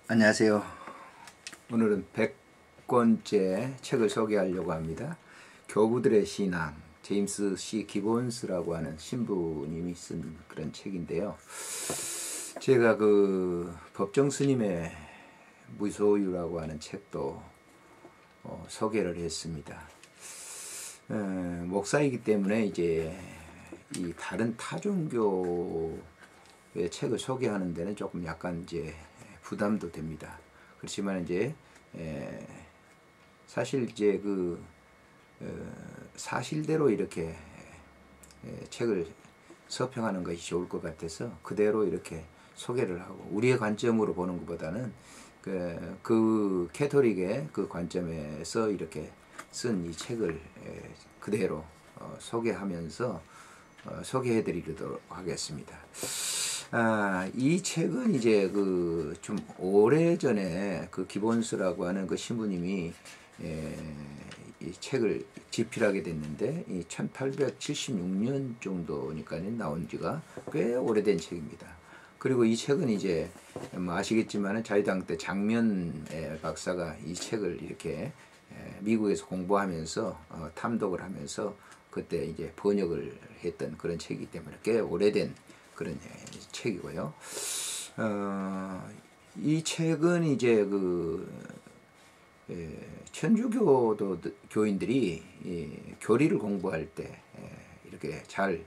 안녕하세요. 오늘은 100권째 책을 소개하려고 합니다. 교부들의 신앙, 제임스 C. 기본스라고 하는 신부님이 쓴 그런 책인데요. 제가 그 법정 스님의 무소유라고 하는 책도 소개를 했습니다. 목사이기 때문에 이제 이 다른 타종교의 책을 소개하는 데는 조금 약간 이제 부담도 됩니다. 그렇지만 이제 사실 이제 그 사실대로 이렇게 책을 서평하는 것이 좋을 것 같아서 그대로 이렇게 소개를 하고, 우리의 관점으로 보는 것보다는 그 캐토릭의 그 관점에서 이렇게 쓴 이 책을 그대로 소개하면서 소개해 드리도록 하겠습니다. 이 책은 이제 그 좀 오래전에 그 기본스라고 하는 그 신부님이 이 책을 집필하게 됐는데, 이 1876년 정도니까 나온 지가 꽤 오래된 책입니다. 그리고 이 책은 이제 뭐 아시겠지만은 자유당 때 장면 박사가 이 책을 이렇게 미국에서 공부하면서 탐독을 하면서 그때 이제 번역을 했던 그런 책이기 때문에 꽤 오래된 그런 책이고요. 이 책은 이제 그 천주교도 교인들이 교리를 공부할 때 이렇게 잘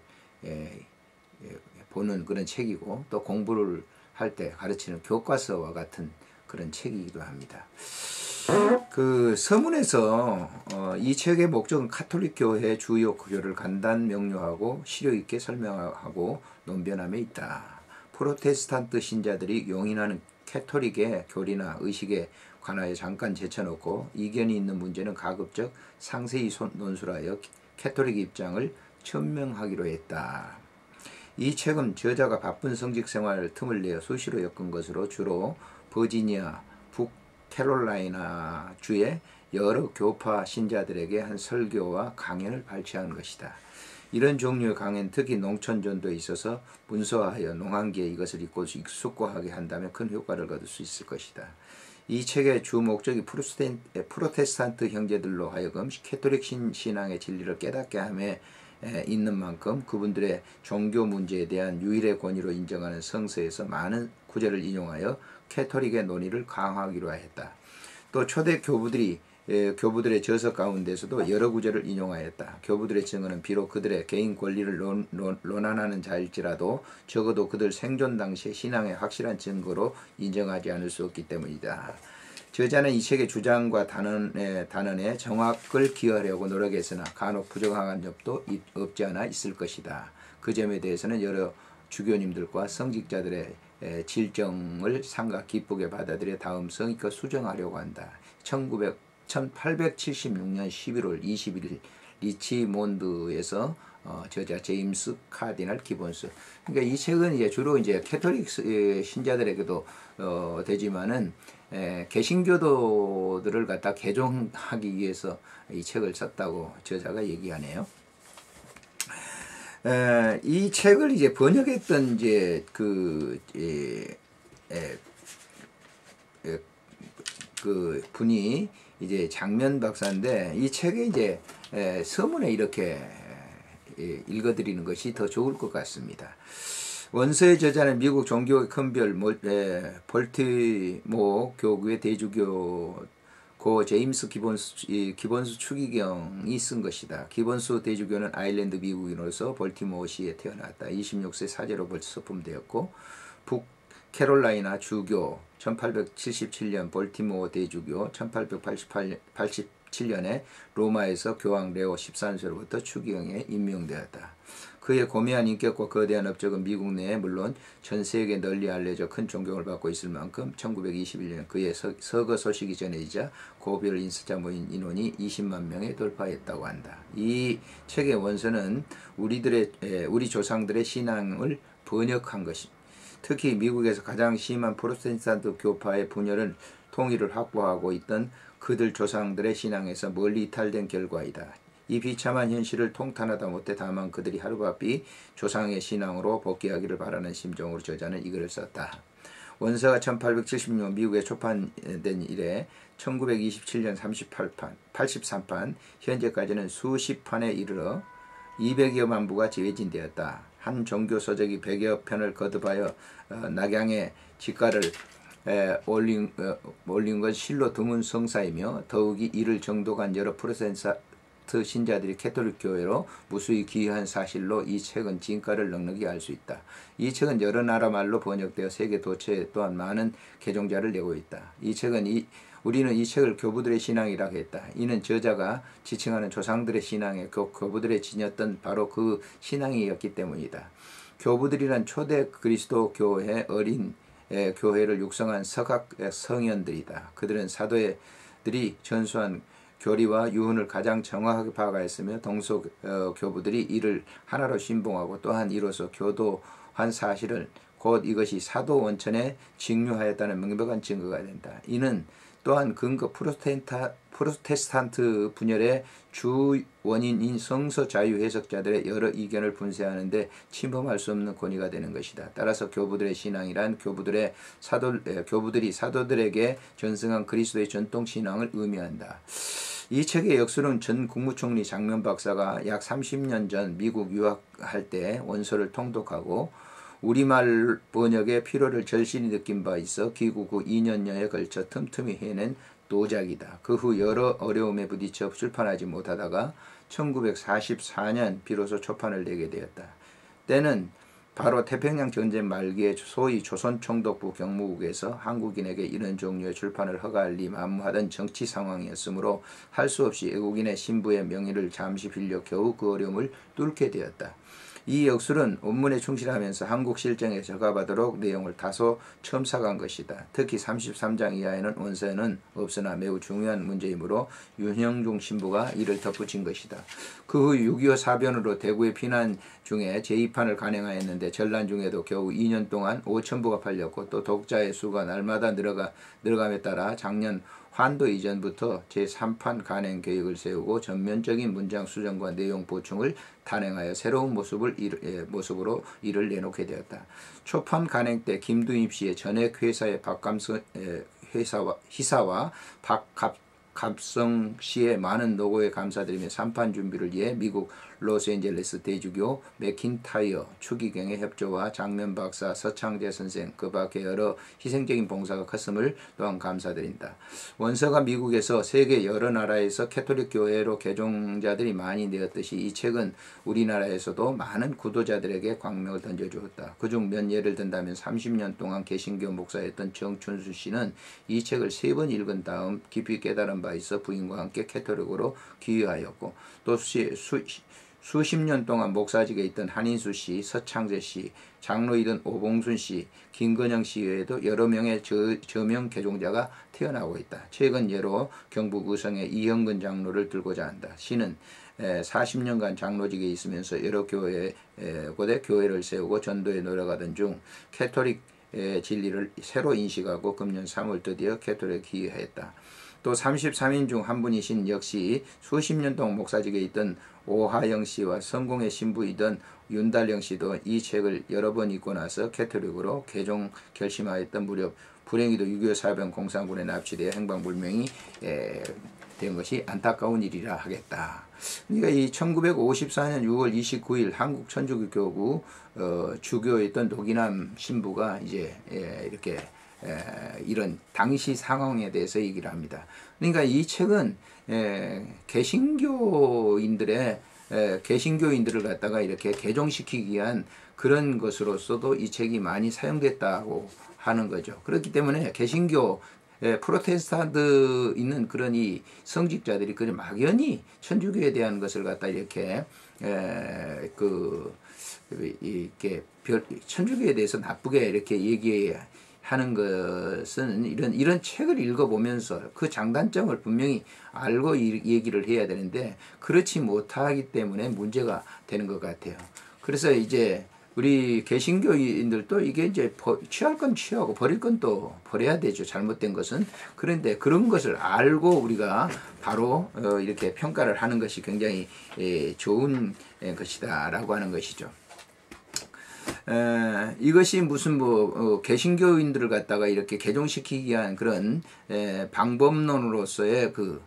보는 그런 책이고, 또 공부를 할 때 가르치는 교과서와 같은 그런 책이기도 합니다. 그 서문에서 이 책의 목적은 카톨릭 교회의 주요 교를 간단 명료하고 실효 있게 설명하고 논변함에 있다. 프로테스탄트 신자들이 용인하는 캐톨릭의 교리나 의식에 관하여 잠깐 제쳐놓고 이견이 있는 문제는 가급적 상세히 논술하여 캐톨릭 입장을 천명하기로 했다. 이 책은 저자가 바쁜 성직 생활 틈을 내어 수시로 엮은 것으로 주로 버지니아, 북캐롤라이나 주의 여러 교파 신자들에게 한 설교와 강연을 발췌한 것이다. 이런 종류의 강연, 특히 농촌 전도에 있어서 문서화하여 농한기에 이것을 읽고 숙고하게 한다면 큰 효과를 거둘 수 있을 것이다. 이 책의 주 목적이 프로테스탄트 형제들로 하여금 캐톨릭 신앙의 진리를 깨닫게 함에 있는 만큼 그분들의 종교 문제에 대한 유일의 권위로 인정하는 성서에서 많은 구절을 인용하여 캐톨릭의 논의를 강화하기로 했다. 또 초대 교부들의 저서 가운데서도 여러 구절을 인용하였다. 교부들의 증언은 비록 그들의 개인 권리를 논한하는 자일지라도 적어도 그들 생존 당시의 신앙의 확실한 증거로 인정하지 않을 수 없기 때문이다. 저자는 이 책의 주장과 단언에 정확을 기하려고 노력했으나 간혹 부정한 점도 없지 않아 있을 것이다. 그 점에 대해서는 여러 주교님들과 성직자들의 질정을 상가 기쁘게 받아들여 다음 성의껏 수정하려고 한다. 1876년 11월 21일 리치몬드에서 저자 제임스 카디널 기본스. 그러니까 이 책은 이제 주로 이제 캐톨릭 신자들에게도 되지만은 개신교도들을 갖다 개종하기 위해서 이 책을 썼다고 저자가 얘기하네요. 이 책을 이제 번역했던 이제 그 분이 이제 장면 박사인데, 이 책에 이제 서문에 이렇게 읽어드리는 것이 더 좋을 것 같습니다. 원서의 저자는 미국 종교의 큰별 볼티모어 교구의 대주교 고 제임스 기본스 추기경이 쓴 것이다. 기본스 대주교는 아일랜드 미국인으로서 볼티모어시에 태어났다. 26세 사제로 서품되었고, 북캐롤라이나 주교 1877년 볼티모어 대주교, 1887년에 로마에서 교황 레오 13세로부터 추기경에 임명되었다. 그의 고매한 인격과 거대한 업적은 미국 내에 물론 전 세계에 널리 알려져 큰 존경을 받고 있을 만큼 1921년 그의 서거 소식이 전해지자 고별 인사자 모인 인원이 20만 명에 돌파했다고 한다. 이 책의 원서는 우리 조상들의 신앙을 번역한 것입니다. 특히 미국에서 가장 심한 프로테스탄트 교파의 분열은 통일을 확보하고 있던 그들 조상들의 신앙에서 멀리 이탈된 결과이다. 이 비참한 현실을 통탄하다 못해 다만 그들이 하루바삐 조상의 신앙으로 복귀하기를 바라는 심정으로 저자는 이 글을 썼다. 원서가 1876년 미국에 초판된 이래 1927년 83판, 현재까지는 수십 판에 이르러 200여만 부가 재진되었다. 한 종교 서적이 100여 편을 거듭하여 낙양의 지가를 올린 건 실로 드문 성사이며, 더욱이 이를 정독한 여러 프로테스탄트 신자들이 캐톨릭 교회로 무수히 기여한 사실로 이 책은 진가를 넉넉히 알 수 있다. 이 책은 여러 나라 말로 번역되어 세계 도처에 또한 많은 개종자를 내고 있다. 우리는 이 책을 교부들의 신앙이라고 했다. 이는 저자가 지칭하는 조상들의 신앙에 교부들의 지녔던 바로 그 신앙이었기 때문이다. 교부들이란 초대 그리스도 교회 어린 교회를 육성한 서각 성현들이다. 그들은 사도들이 전수한 교리와 유언을 가장 정확하게 파악하였으며, 동서 교부들이 이를 하나로 신봉하고 또한 이로써 교도한 사실을 곧 이것이 사도 원천에 직류하였다는 명백한 증거가 된다. 이는 또한 근거 프로테스탄트 분열의 주 원인인 성서 자유 해석자들의 여러 의견을 분쇄하는데 침범할 수 없는 권위가 되는 것이다. 따라서 교부들의 신앙이란 교부들이 사도들에게 전승한 그리스도의 전통 신앙을 의미한다. 이 책의 역수는 전 국무총리 장면 박사가 약 30년 전 미국 유학할 때 원서를 통독하고 우리말 번역의 필요를 절실히 느낀 바 있어 귀국 후 2년여에 걸쳐 틈틈이 해낸 도작이다. 그 후 여러 어려움에 부딪혀 출판하지 못하다가 1944년 비로소 초판을 내게 되었다. 때는 바로 태평양 전쟁 말기에 소위 조선총독부 경무국에서 한국인에게 이런 종류의 출판을 허가할 리 만무하던 정치 상황이었으므로 할 수 없이 외국인의 신부의 명의를 잠시 빌려 겨우 그 어려움을 뚫게 되었다. 이 역술은 원문에 충실하면서 한국 실정에 적합하도록 내용을 다소 첨삭한 것이다. 특히 33장 이하에는 원서에는 없으나 매우 중요한 문제이므로 윤형중 신부가 이를 덧붙인 것이다. 그 후 6.25 사변으로 대구에 피난 중에 제2판을 간행하였는데 전란 중에도 겨우 2년 동안 5,000부가 팔렸고, 또 독자의 수가 날마다 늘어감에 따라 작년 환도 이전부터 제3판 간행 계획을 세우고 전면적인 문장 수정과 내용 보충을 단행하여 새로운 모습으로 이를 내놓게 되었다. 초판 간행 때 김두임 씨의 전액 회사의 희사와 박갑성 씨의 많은 노고에 감사드리며 3판 준비를 위해 미국 로스앤젤레스 대주교 맥킨타이어 추기경의 협조와 장면 박사 서창재 선생 그 밖에 여러 희생적인 봉사가 컸음을 또한 감사드린다. 원서가 미국에서 세계 여러 나라에서 캐톨릭 교회로 개종자들이 많이 되었듯이 이 책은 우리나라에서도 많은 구도자들에게 광명을 던져주었다. 그중 몇 예를 든다면 30년 동안 개신교 목사였던 정춘수 씨는 이 책을 3번 읽은 다음 깊이 깨달은 바 있어 부인과 함께 캐톨릭으로 귀의하였고, 또 수십 년 동안 목사직에 있던 한인수 씨, 서창재 씨, 장로이던 오봉순 씨, 김건영 씨 외에도 여러 명의 저명 개종자가 태어나고 있다. 최근 예로 경북 의성의 이형근 장로를 들고자 한다. 씨는 40년간 장로직에 있으면서 여러 고대 교회를 세우고 전도에 노력하던 중 캐톨릭 진리를 새로 인식하고 금년 3월 드디어 캐톨릭에 귀의했다. 또 33인 중 한 분이신 역시 수십 년 동안 목사직에 있던 오하영 씨와 성공의 신부이던 윤달영 씨도 이 책을 여러 번 읽고 나서 캐톨릭으로 개종 결심하였던 무렵 불행히도 6.25 사변 공산군에 납치되어 행방불명이 된 것이 안타까운 일이라 하겠다. 그러니까 이 1954년 6월 29일 한국 천주교구 주교였던 노기남 신부가 이제 이렇게 이런 당시 상황에 대해서 얘기를 합니다. 그러니까 이 책은 개신교인들을 갖다가 이렇게 개종시키기 위한 그런 것으로서도 이 책이 많이 사용됐다고 하는 거죠. 그렇기 때문에 개신교 프로테스탄트 있는 그런 이 성직자들이 그냥 막연히 천주교에 대한 것을 갖다 이렇게 이렇게 천주교에 대해서 나쁘게 이렇게 얘기하는 것은 이런 책을 읽어보면서 그 장단점을 분명히 알고 얘기를 해야 되는데 그렇지 못하기 때문에 문제가 되는 것 같아요. 그래서 이제 우리 개신교인들도 이게 이제 취할 건 취하고 버릴 건 또 버려야 되죠. 잘못된 것은. 그런데 그런 것을 알고 우리가 바로 이렇게 평가를 하는 것이 굉장히 좋은 것이다라고 하는 것이죠. 이것이 무슨 뭐 개신교인들을 갖다가 이렇게 개종시키기 위한 그런 방법론으로서의 그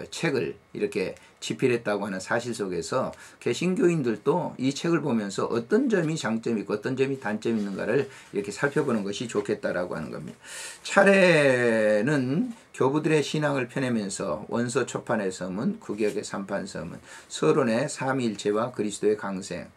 책을 이렇게 집필했다고 하는 사실 속에서 개신교인들도 이 책을 보면서 어떤 점이 장점이 있고 어떤 점이 단점이 있는가를 이렇게 살펴보는 것이 좋겠다라고 하는 겁니다. 차례는 교부들의 신앙을 펴내면서 원서 초판의 서문, 구격의 삼판 서문, 서론의 삼위일체와 그리스도의 강생,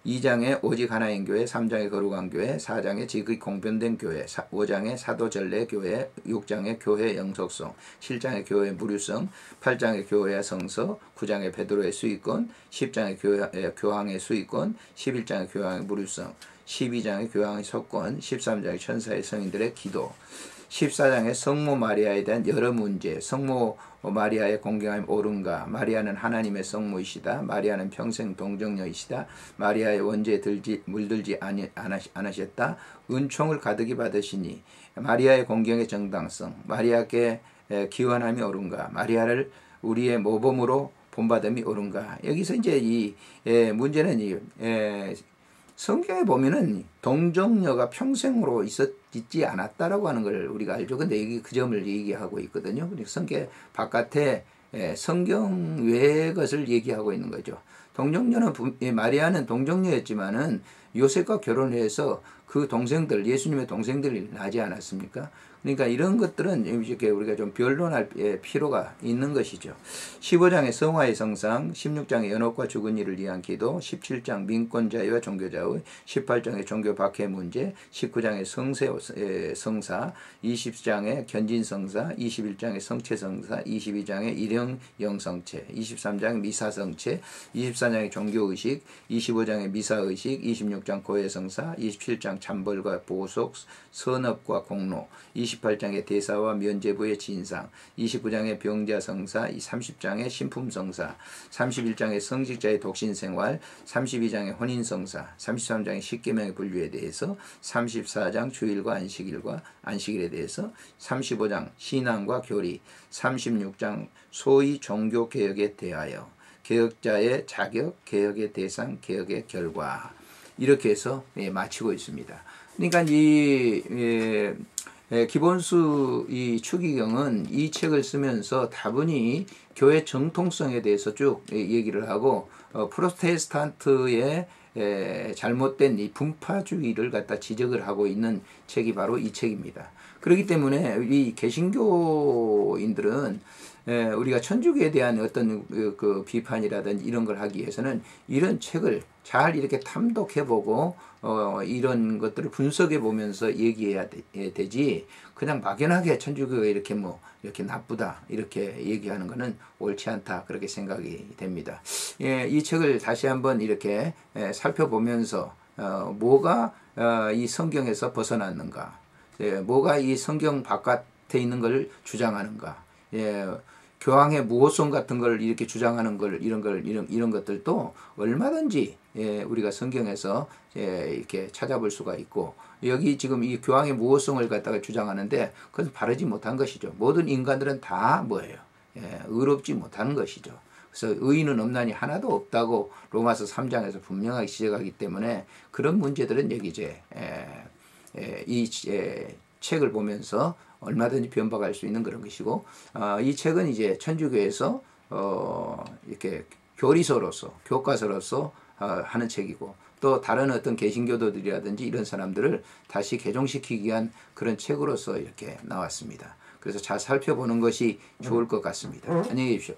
2장의 오직 하나인 교회, 3장의 거룩한 교회, 4장의 지극히 공변된 교회, 5장의 사도전례 교회, 6장의 교회 영속성, 7장의 교회 무류성, 8장의 교회 성서, 9장의 베드로의 수익권, 10장의 교황의 수익권, 11장의 교황의 무류성, 12장의 교황의 속권, 13장의 천사의 성인들의 기도, 14장의 성모 마리아에 대한 여러 문제, 성모 마리아의 공경함이 옳은가, 마리아는 하나님의 성모이시다, 마리아는 평생 동정녀이시다, 마리아의 원죄에 물들지 않으셨다, 은총을 가득히 받으시니, 마리아의 공경의 정당성, 마리아께 기원함이 옳은가, 마리아를 우리의 모범으로 본받음이 옳은가. 여기서 이제 이 문제는 성경에 보면은 동정녀가 평생으로 있지 않았다라고 하는 걸 우리가 알죠. 근데 여기 그 점을 얘기하고 있거든요. 그러니까 성경 바깥에 성경 외의 것을 얘기하고 있는 거죠. 동정녀는 마리아는 동정녀였지만은 요셉과 결혼해서 그 동생들, 예수님의 동생들이 나지 않았습니까? 그러니까 이런 것들은 이렇게 우리가 좀 변론할 필요가 있는 것이죠. 15장의 성화의 성상, 16장의 연옥과 죽은 이를 위한 기도, 17장 민권자유와 종교자유, 18장의 종교 박해 문제, 19장의 성사, 20장의 견진성사, 21장의 성체성사, 22장의 일형영성체, 23장의 미사성체, 24장의 종교의식, 25장의 미사의식, 26장 고해성사, 27장 참벌과 보속, 선업과 공로, 28장의 대사와 면죄부의 진상, 29장의 병자성사, 30장의 신품성사, 31장의 성직자의 독신생활, 32장의 혼인성사, 33장의 십계명의 분류에 대해서, 34장 주일과 안식일에 대해서, 35장 신앙과 교리, 36장 소위 종교개혁에 대하여, 개혁자의 자격, 개혁의 대상, 개혁의 결과, 이렇게 해서 마치고 있습니다. 그러니까 기본수 이 추기경은 이 책을 쓰면서 다분히 교회 정통성에 대해서 쭉 얘기를 하고 프로테스탄트의 잘못된 이 분파주의를 갖다 지적을 하고 있는 책이 바로 이 책입니다. 그렇기 때문에 이 개신교인들은 우리가 천주교에 대한 어떤 그 비판이라든지 이런 걸 하기 위해서는 이런 책을 잘 이렇게 탐독해보고 이런 것들을 분석해보면서 얘기해야 되지, 그냥 막연하게 천주교가 이렇게 이렇게 나쁘다 이렇게 얘기하는 것은 옳지 않다, 그렇게 생각이 됩니다. 이 책을 다시 한번 이렇게 살펴보면서 뭐가 이 성경에서 벗어났는가, 뭐가 이 성경 바깥에 있는 걸 주장하는가, 교황의 무호성 같은 걸 이렇게 주장하는 걸 이런 것들도 얼마든지 우리가 성경에서 이렇게 찾아볼 수가 있고, 여기 지금 이 교황의 무호성을 갖다가 주장하는데 그것은 바르지 못한 것이죠. 모든 인간들은 다 뭐예요? 의롭지 못하는 것이죠. 그래서 의인은 없나니 하나도 없다고 로마서 3장에서 분명하게 지적하기 때문에 그런 문제들은 여기 이제 이 책을 보면서 얼마든지 변박할 수 있는 그런 것이고, 이 책은 이제 천주교에서 이렇게 교리서로서, 교과서로서 하는 책이고, 또 다른 어떤 개신교도들이라든지 이런 사람들을 다시 개종시키기 위한 그런 책으로서 이렇게 나왔습니다. 그래서 잘 살펴보는 것이 좋을 것 같습니다. 안녕히 계십시오.